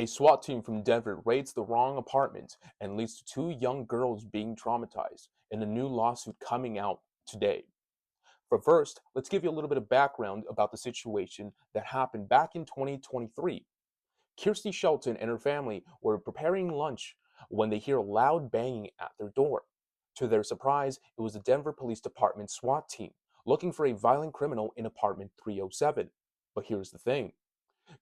A SWAT team from Denver raids the wrong apartment and leads to two young girls being traumatized in a new lawsuit coming out today. But first, let's give you a little bit of background about the situation that happened back in 2023. Kirsty Shelton and her family were preparing lunch when they hear loud banging at their door. To their surprise, it was the Denver Police Department SWAT team looking for a violent criminal in apartment 307. But here's the thing.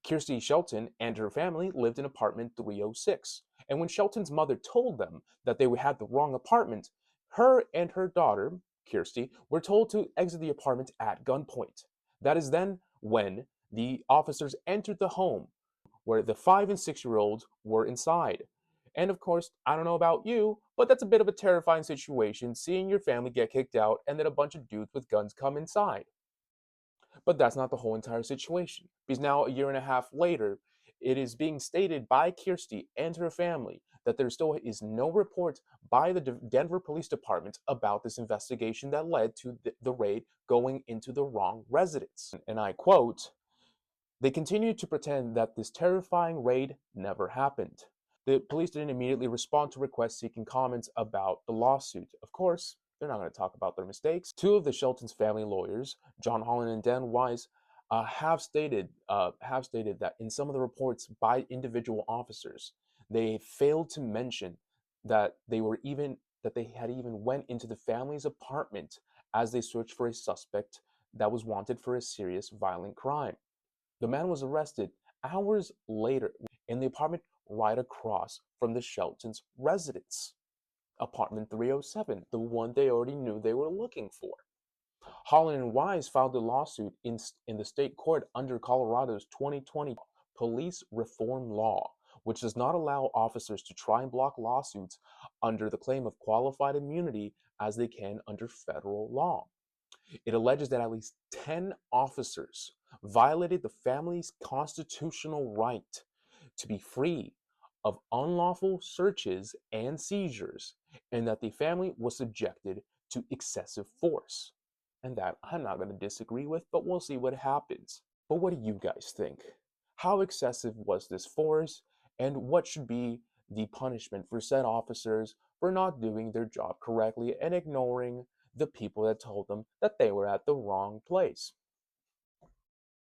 Kirsty Shelton and her family lived in apartment 306, and when Shelton's mother told them that they had the wrong apartment, her and her daughter, Kirsty, were told to exit the apartment at gunpoint. That is then when the officers entered the home where the 5 and 6-year-olds were inside. And of course, I don't know about you, but that's a bit of a terrifying situation seeing your family get kicked out and then a bunch of dudes with guns come inside. But that's not the whole entire situation. Because now, a year and a half later, it is being stated by Kirsty and her family that there still is no report by the Denver Police Department about this investigation that led to the raid going into the wrong residence. And I quote, they continue to pretend that this terrifying raid never happened. The police didn't immediately respond to requests seeking comments about the lawsuit. Of course, they're not going to talk about their mistakes. Two of the Shelton's family lawyers, John Holland and Dan Wise, have stated that in some of the reports by individual officers, they failed to mention that they had even went into the family's apartment as they searched for a suspect that was wanted for a serious violent crime. The man was arrested hours later in the apartment right across from the Sheltons' residence, apartment 307, the one they already knew they were looking for. Holland and Wise filed a lawsuit in the state court under Colorado's 2020 police reform law, which does not allow officers to try and block lawsuits under the claim of qualified immunity as they can under federal law. It alleges that at least 10 officers violated the family's constitutional right to be free of unlawful searches and seizures, and that the family was subjected to excessive force. And that I'm not going to disagree with, but we'll see what happens. But what do you guys think? How excessive was this force, and what should be the punishment for said officers for not doing their job correctly and ignoring the people that told them that they were at the wrong place?